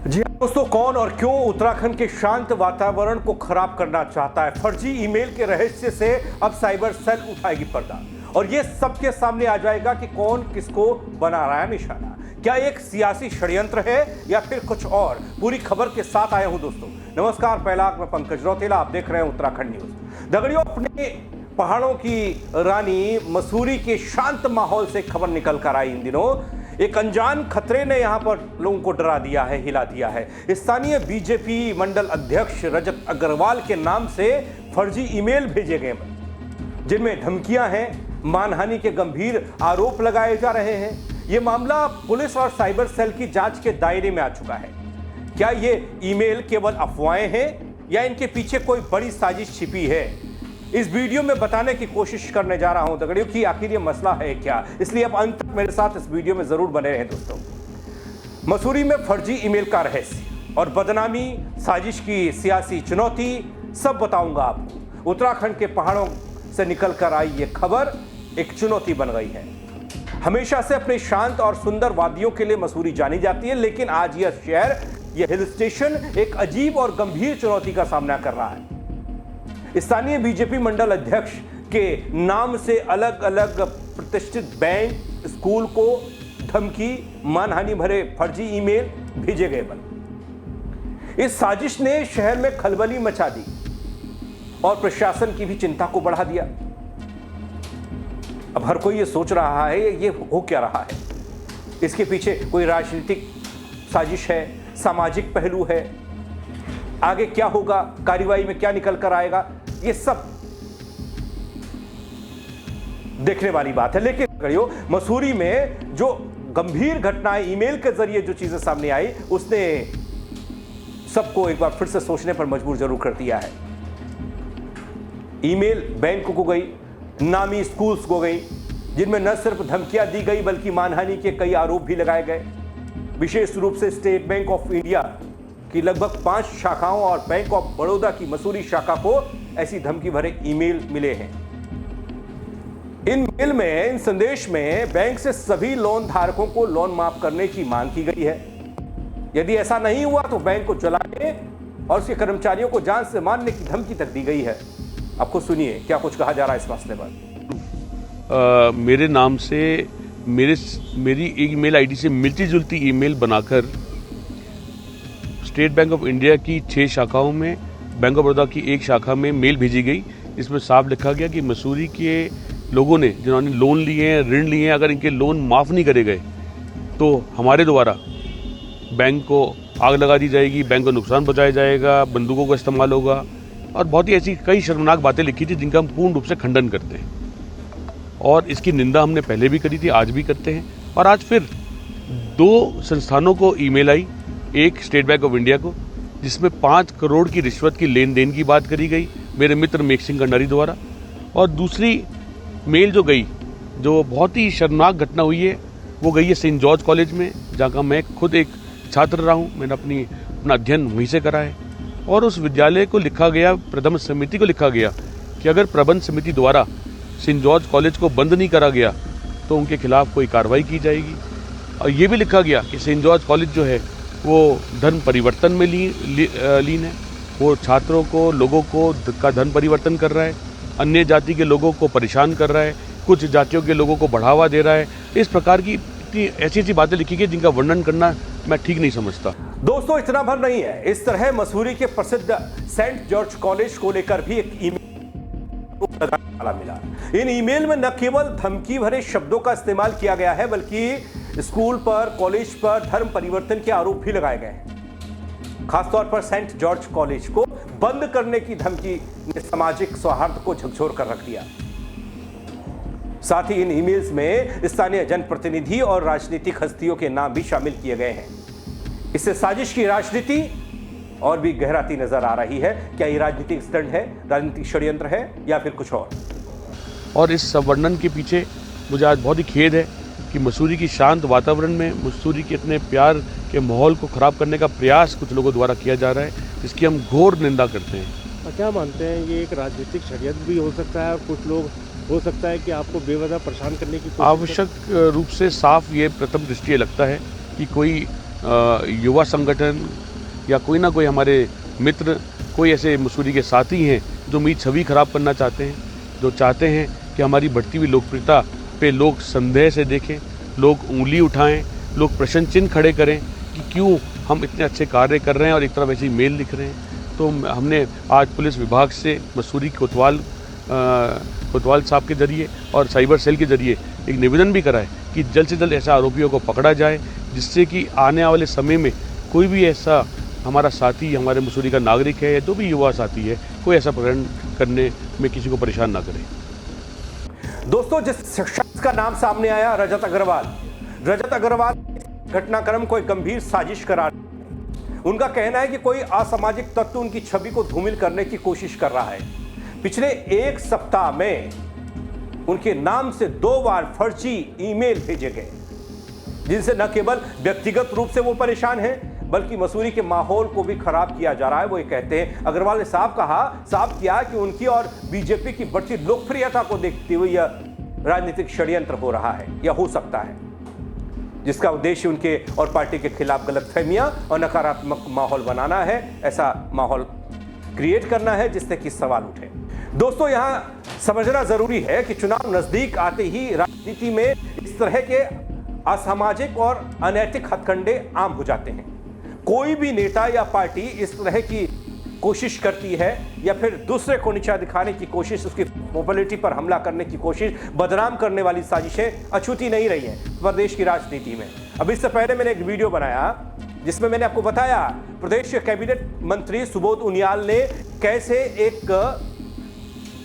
जी हाँ दोस्तों, कौन और क्यों उत्तराखंड के शांत वातावरण को खराब करना चाहता है? फर्जी ईमेल के रहस्य से अब साइबर सेल उठाएगी पर्दा और ये सबके सामने आ जाएगा कि कौन किसको बना रहा है निशाना। क्या एक सियासी षड्यंत्र है या फिर कुछ और? पूरी खबर के साथ आया हूं दोस्तों। नमस्कार, पहला मैं पंकज रौतेला, आप देख रहे हैं उत्तराखंड न्यूज। दगड़ियों, अपने पहाड़ों की रानी मसूरी के शांत माहौल से खबर निकल कर आई इन दिनों। एक अनजान खतरे ने यहां पर लोगों को डरा दिया है, हिला दिया है। स्थानीय बीजेपी मंडल अध्यक्ष रजत अग्रवाल के नाम से फर्जी ईमेल भेजे गए जिनमें धमकियां हैं, मानहानि के गंभीर आरोप लगाए जा रहे हैं। यह मामला पुलिस और साइबर सेल की जांच के दायरे में आ चुका है। क्या ये ईमेल केवल अफवाहें हैं या इनके पीछे कोई बड़ी साजिश छिपी है? इस वीडियो में बताने की कोशिश करने जा रहा हूं दगड़ियों कि आखिर ये मसला है क्या। इसलिए अब अंत तक मेरे साथ इस वीडियो में जरूर बने रहें दोस्तों। मसूरी में फर्जी ईमेल का रहस्य और बदनामी, साजिश की सियासी चुनौती, सब बताऊंगा आपको। उत्तराखंड के पहाड़ों से निकल कर आई ये खबर एक चुनौती बन गई है। हमेशा से अपने शांत और सुंदर वादियों के लिए मसूरी जानी जाती है, लेकिन आज यह शहर, यह हिल स्टेशन एक अजीब और गंभीर चुनौती का सामना कर रहा है। स्थानीय बीजेपी मंडल अध्यक्ष के नाम से अलग अलग प्रतिष्ठित बैंक, स्कूल को धमकी, मानहानि भरे फर्जी ईमेल भेजे गए बन। इस साजिश ने शहर में खलबली मचा दी और प्रशासन की भी चिंता को बढ़ा दिया। अब हर कोई ये सोच रहा है ये हो क्या रहा है। इसके पीछे कोई राजनीतिक साजिश है, सामाजिक पहलू है, आगे क्या होगा, कार्रवाई में क्या निकल कर आएगा, ये सब देखने वाली बात है। लेकिन मसूरी में जो गंभीर घटनाएं ईमेल के जरिए जो चीजें सामने आई, उसने सबको एक बार फिर से सोचने पर मजबूर जरूर कर दिया है। ईमेल बैंक को गई, नामी स्कूल्स को गई, जिनमें न सिर्फ धमकियां दी गई बल्कि मानहानि के कई आरोप भी लगाए गए। विशेष रूप से स्टेट बैंक ऑफ इंडिया की लगभग 5 शाखाओं और बैंक ऑफ बड़ौदा की मसूरी शाखा को ऐसी धमकी भरे ईमेल मिले हैं। इन मेल में, इन संदेश में बैंक से सभी लोन धारकों को लोन माफ करने की मांग की गई है। यदि ऐसा नहीं हुआ तो बैंक को जलाने और उसके कर्मचारियों को जान से मारने की धमकी तक दी गई है। आपको सुनिए क्या कुछ कहा जा रहा है इस मसले पर। मेरे नाम से मेरी ईमेल आईडी से मिलती जुलती ईमेल बनाकर स्टेट बैंक ऑफ इंडिया की 6 शाखाओं में, बैंक ऑफ बड़ौदा की 1 शाखा में मेल भेजी गई। इसमें साफ लिखा गया कि मसूरी के लोगों ने, जिन्होंने लोन लिए हैं, ऋण लिए हैं, अगर इनके लोन माफ़ नहीं करे गए तो हमारे द्वारा बैंक को आग लगा दी जाएगी, बैंक को नुकसान पहुंचाया जाएगा, बंदूकों का इस्तेमाल होगा और बहुत ही ऐसी कई शर्मनाक बातें लिखी थी जिनका हम पूर्ण रूप से खंडन करते हैं। और इसकी निंदा हमने पहले भी करी थी, आज भी करते हैं। और आज फिर 2 संस्थानों को ईमेल आई, एक स्टेट बैंक ऑफ इंडिया को, जिसमें 5 करोड़ की रिश्वत की लेन देन की बात करी गई मेरे मित्र मेघ सिंह कंडारी द्वारा। और दूसरी मेल जो गई, जो बहुत ही शर्मनाक घटना हुई है, वो गई है सेंट जॉर्ज कॉलेज में, जहाँ का मैं खुद एक छात्र रहा हूँ। मैंने अपना अध्ययन वहीं से करा है। और उस विद्यालय को लिखा गया, प्रबंध समिति को लिखा गया कि अगर प्रबंध समिति द्वारा सेंट जॉर्ज कॉलेज को बंद नहीं करा गया तो उनके खिलाफ कोई कार्रवाई की जाएगी। और ये भी लिखा गया कि सेंट जॉर्ज कॉलेज जो है वो धर्म परिवर्तन में लीन है। वो छात्रों को, लोगों को का धर्म परिवर्तन कर रहा है, अन्य जाति के लोगों को परेशान कर रहा है, कुछ जातियों के लोगों को बढ़ावा दे रहा है। इस प्रकार की ऐसी बातें लिखी गई जिनका वर्णन करना मैं ठीक नहीं समझता। दोस्तों, इतना भर नहीं है। इस तरह मसूरी के प्रसिद्ध सेंट जॉर्ज कॉलेज को लेकर भी एक ईमेल मिला। इन ईमेल में न केवल धमकी भरे शब्दों का इस्तेमाल किया गया है बल्कि स्कूल पर, कॉलेज पर धर्म परिवर्तन के आरोप भी लगाए गए हैं। खासतौर पर सेंट जॉर्ज कॉलेज को बंद करने की धमकी ने सामाजिक सौहार्द को झकझोर कर रख दिया। साथ ही इन ईमेल्स में स्थानीय जनप्रतिनिधि और राजनीतिक हस्तियों के नाम भी शामिल किए गए हैं। इससे साजिश की राजनीति और भी गहराती नजर आ रही है। क्या ये राजनीतिक स्टंट है, राजनीतिक षड्यंत्र है या फिर कुछ और इस वर्णन के पीछे मुझे आज बहुत ही खेद है कि मसूरी की शांत वातावरण में, मसूरी के इतने प्यार के माहौल को खराब करने का प्रयास कुछ लोगों द्वारा किया जा रहा है, जिसकी हम घोर निंदा करते हैं। क्या मानते हैं ये एक राजनीतिक षड्यंत्र भी हो सकता है और कुछ लोग हो सकता है कि आपको बेवजह परेशान करने की आवश्यक रूप से साफ ये प्रथम दृष्टया लगता है कि कोई युवा संगठन या कोई ना कोई हमारे मित्र, कोई ऐसे मसूरी के साथी हैं जो मेरी छवि खराब करना चाहते हैं, जो चाहते हैं कि हमारी बढ़ती हुई लोकप्रियता पे लोग संदेह से देखें, लोग उंगली उठाएं, लोग प्रश्न चिन्ह खड़े करें कि क्यों हम इतने अच्छे कार्य कर रहे हैं और एक तरफ ऐसे ही मेल लिख रहे हैं। तो हमने आज पुलिस विभाग से मसूरी कोतवाल साहब के जरिए और साइबर सेल के जरिए एक निवेदन भी करा है कि जल्द से जल्द ऐसे आरोपियों को पकड़ा जाए, जिससे कि आने वाले समय में कोई भी ऐसा हमारा साथी, हमारे मसूरी का नागरिक है या जो भी युवा साथी है, कोई ऐसा प्रकरण करने में किसी को परेशान ना करे। दोस्तों, जिस शख्स का नाम सामने आया, रजत अग्रवाल घटनाक्रम को एक गंभीर साजिश करार। उनका कहना है कि कोई असामाजिक तत्व उनकी छवि को धूमिल करने की कोशिश कर रहा है। पिछले एक सप्ताह में उनके नाम से 2 बार फर्जी ईमेल भेजे गए, जिनसे न केवल व्यक्तिगत रूप से वो परेशान हैं, बल्कि मसूरी के माहौल को भी खराब किया जा रहा है। वो ये कहते हैं, अग्रवाल ने साफ किया कि उनकी और बीजेपी की बढ़ती लोकप्रियता को देखते हुए यह राजनीतिक षड्यंत्र हो रहा है या हो सकता है, जिसका उद्देश्य उनके और पार्टी के खिलाफ गलतफहमियां और नकारात्मक माहौल बनाना है, ऐसा माहौल क्रिएट करना है जिससे कि सवाल उठे। दोस्तों, यहां समझना जरूरी है कि चुनाव नजदीक आते ही राजनीति में इस तरह के असामाजिक और अनैतिक हथकंडे आम हो जाते हैं। कोई भी नेता या पार्टी इस तरह की कोशिश करती है या फिर दूसरे को नीचा दिखाने की कोशिश, उसकी पॉपुलैरिटी पर हमला करने की कोशिश, बदनाम करने वाली साजिशें अछूती नहीं रही हैं प्रदेश की राजनीति में। अब इससे पहले मैंने एक वीडियो बनाया जिसमें मैंने आपको बताया प्रदेश के कैबिनेट मंत्री सुबोध उनियाल ने कैसे एक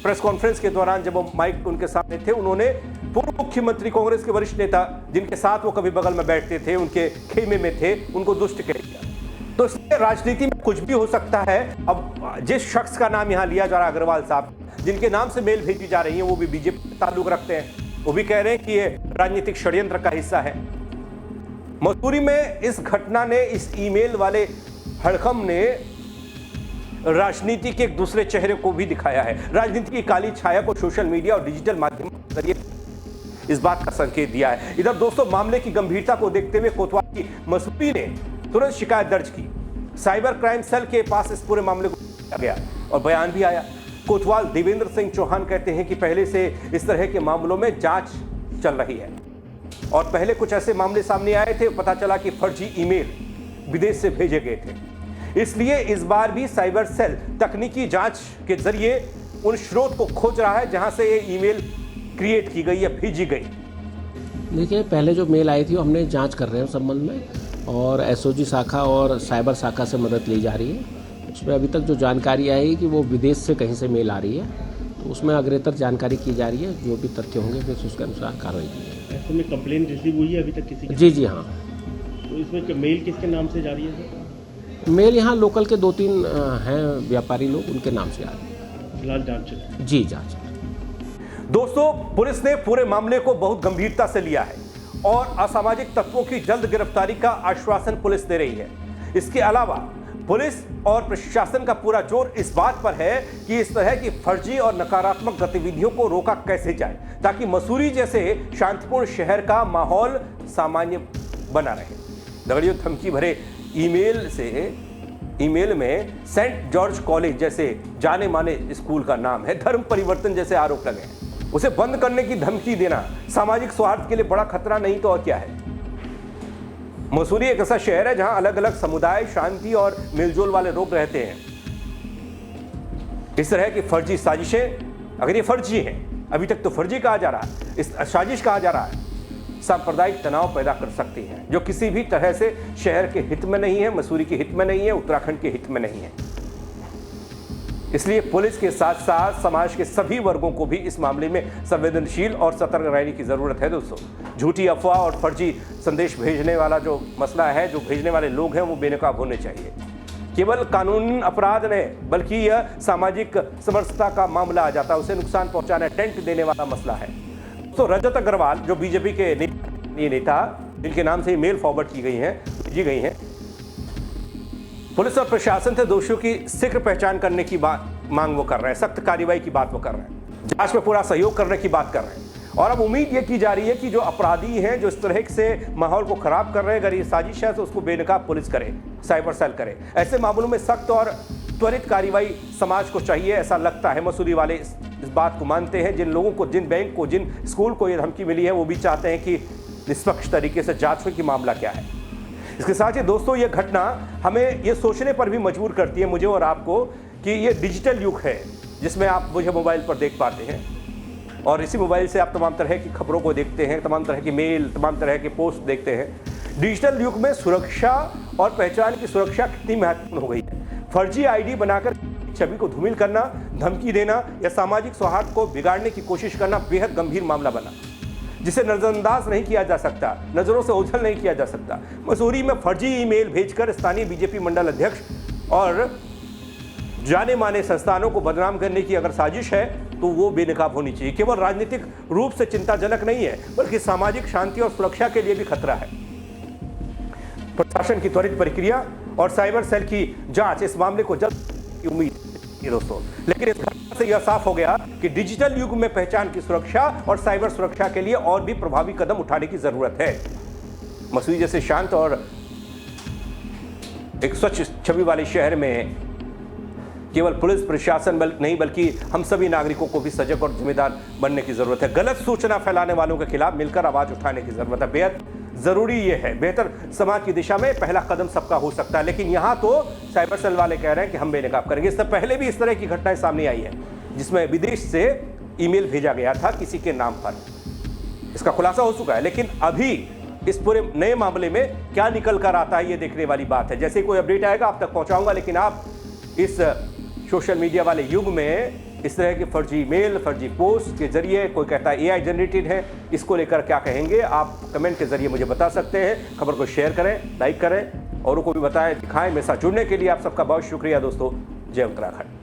प्रेस कॉन्फ्रेंस के दौरान, जब वो माइक उनके सामने थे, उन्होंने पूर्व मुख्यमंत्री, कांग्रेस के वरिष्ठ नेता जिनके साथ वो कभी बगल में बैठते थे, उनके खेमे में थे, उनको दुष्ट कह दिया। तो इसलिए राजनीति में कुछ भी हो सकता है। अब जिस शख्स का नाम यहाँ लिया जा रहा है, अग्रवाल साहब, जिनके नाम से मेल भेजी जा रही है, वो भी बीजेपी से ताल्लुक रखते हैं। वो भी कह रहे हैं कि ये राजनीतिक षड्यंत्र का हिस्सा है। मसूरी में इस घटना ने, इस ईमेल वाले हड़कंप ने राजनीति के एक दूसरे चेहरे को भी दिखाया है। राजनीति की काली छाया को सोशल मीडिया और डिजिटल माध्यम के जरिए इस बात का संकेत दिया है। इधर दोस्तों, मामले की गंभीरता को देखते हुए कोतवाल की मसूरी ने तुरंत शिकायत दर्ज की। साइबर क्राइम सेल के पास इस पूरे मामले को किया गया और बयान भी आया। कोतवाल देवेंद्र सिंह चौहान कहते हैं कि पहले से इस तरह के मामलों में जांच चल रही है और पहले कुछ ऐसे मामले सामने आए थे, पता चला कि फर्जी ईमेल विदेश से भेजे गए थे। इसलिए इस बार भी साइबर सेल तकनीकी जांच के जरिए उन स्रोत को खोज रहा है जहां से ये ईमेल क्रिएट की गई या भेजी गई। देखिए, पहले जो मेल आई थी वो हमने जांच कर रहे हैं उस संबंध में, और एसओजी शाखा और साइबर शाखा से मदद ली जा रही है। उसमें अभी तक जो जानकारी आई है कि वो विदेश से कहीं से मेल आ रही है, तो उसमें अग्रेतर जानकारी की जा रही है। जो भी तथ्य होंगे फिर उसके अनुसार कार्रवाई की जाएगी। ऐसे में कंप्लेन रिसीव हुई है अभी तक किसी की? जी हाँ। तो इसमें मेल किसके नाम से जा रही है सर? मेल यहाँ लोकल के 2-3 हैं व्यापारी लोग, उनके नाम से आ रही है। फिलहाल जाँच चल रही है। जी, जाँच। दोस्तों, पुलिस ने पूरे मामले को बहुत गंभीरता से लिया है और असामाजिक तत्वों की जल्द गिरफ्तारी का आश्वासन पुलिस दे रही है। इसके अलावा पुलिस और प्रशासन का पूरा जोर इस बात पर है कि इस तरह की फर्जी और नकारात्मक गतिविधियों को रोका कैसे जाए, ताकि मसूरी जैसे शांतिपूर्ण शहर का माहौल सामान्य बना रहे। दगड़ियों, धमकी भरे ईमेल में सेंट जॉर्ज कॉलेज जैसे जाने माने स्कूल का नाम है, धर्म परिवर्तन जैसे आरोप लगे हैं। उसे बंद करने की धमकी देना सामाजिक स्वार्थ के लिए बड़ा खतरा नहीं तो और क्या है। मसूरी एक ऐसा शहर है जहां अलग अलग समुदाय, शांति और मिलजुल वाले लोग रहते हैं। इस तरह की फर्जी साजिशें, अगर ये फर्जी हैं, अभी तक तो फर्जी कहा जा रहा है, इस साजिश कहा जा रहा है, सांप्रदायिक तनाव पैदा कर सकती हैं, जो किसी भी तरह से शहर के हित में नहीं है, मसूरी के हित में नहीं है, उत्तराखंड के हित में नहीं है। इसलिए पुलिस के साथ साथ समाज के सभी वर्गों को भी इस मामले में संवेदनशील और सतर्क रहने की जरूरत है। दोस्तों, झूठी अफवाह और फर्जी संदेश भेजने वाला जो मसला है, जो भेजने वाले लोग हैं, वो बेनकाब होने चाहिए। केवल कानूनी अपराध नहीं, बल्कि यह सामाजिक समरसता का मामला आ जाता है, उसे नुकसान पहुंचाना, टेंट देने वाला मसला है। तो रजत अग्रवाल, जो बीजेपी के नेता, जिनके नाम से मेल फॉरवर्ड की गई हैं, पुलिस और प्रशासन से दोषियों की शीघ्र पहचान करने की मांग वो कर रहे हैं, सख्त कार्रवाई की बात वो कर रहे हैं, जांच में पूरा सहयोग करने की बात कर रहे हैं और अब उम्मीद ये की जा रही है कि जो अपराधी हैं, जो इस तरह से माहौल को खराब कर रहे हैं, अगर ये साजिश है तो उसको बेनकाब पुलिस करे, साइबर सेल करे। ऐसे मामलों में सख्त और त्वरित कार्रवाई समाज को चाहिए, ऐसा लगता है। मसूरी वाले इस बात को मानते हैं। जिन लोगों को, जिन बैंक को, जिन स्कूल को ये धमकी मिली है, वो भी चाहते हैं कि निष्पक्ष तरीके से जांच हो कि मामला क्या है। इसके साथ ही दोस्तों, ये घटना हमें ये सोचने पर भी मजबूर करती है, मुझे और आपको, कि ये डिजिटल युग है जिसमें आप मुझे मोबाइल पर देख पाते हैं और इसी मोबाइल से आप तमाम तरह की खबरों को देखते हैं, तमाम तरह की मेल, तमाम तरह के पोस्ट देखते हैं। डिजिटल युग में सुरक्षा और पहचान की सुरक्षा कितनी महत्वपूर्ण हो गई है। फर्जी आईडी बनाकर छवि को धूमिल करना, धमकी देना या सामाजिक सौहार्द को बिगाड़ने की कोशिश करना बेहद गंभीर मामला बना, जिसे नजरअंदाज नहीं किया जा सकता, नजरों से ओझल नहीं किया जा सकता। मसूरी में फर्जी ईमेल भेजकर स्थानीय बीजेपी मंडल अध्यक्ष और जाने माने संस्थानों को बदनाम करने की अगर साजिश है तो वो बेनकाब होनी चाहिए। केवल राजनीतिक रूप से चिंताजनक नहीं है, बल्कि सामाजिक शांति और सुरक्षा के लिए भी खतरा है। प्रशासन की त्वरित प्रक्रिया और साइबर सेल की जांच इस मामले को जल्द की उम्मीद है दोस्तों। लेकिन इस घटना से यह साफ हो गया कि डिजिटल युग में पहचान की सुरक्षा और साइबर सुरक्षा के लिए और भी प्रभावी कदम उठाने की जरूरत है। मसूरी जैसे शांत और एक स्वच्छ छवि वाले शहर में केवल पुलिस प्रशासन नहीं, बल्कि हम सभी नागरिकों को भी सजग और जिम्मेदार बनने की जरूरत है। गलत सूचना फैलाने वालों के खिलाफ मिलकर आवाज उठाने की जरूरत है। बेहद जरूरी ये है। बेहतर समाज की दिशा में पहला कदम सबका हो सकता है, लेकिन यहां तो साइबर सेल वाले कह रहे हैं कि हम बेनकाब करेंगे। इससे पहले भी इस तरह की घटनाएं सामने आई है जिसमें विदेश से ईमेल भेजा गया था किसी के नाम पर। इसका खुलासा हो चुका है, लेकिन अभी इस पूरे नए मामले में क्या निकल कर आता है ये देखने वाली बात है। जैसे कोई अपडेट आएगा आप तक पहुंचाऊंगा, लेकिन आप इस सोशल मीडिया वाले युग में इस तरह के फर्जी मेल, फर्जी पोस्ट के जरिए, कोई कहता है एआई जनरेटेड है, इसको लेकर क्या कहेंगे आप कमेंट के जरिए मुझे बता सकते हैं। खबर को शेयर करें, लाइक करें, औरों को भी बताएं, दिखाएं। मेरे साथ जुड़ने के लिए आप सबका बहुत शुक्रिया दोस्तों। जय उत्तराखंड।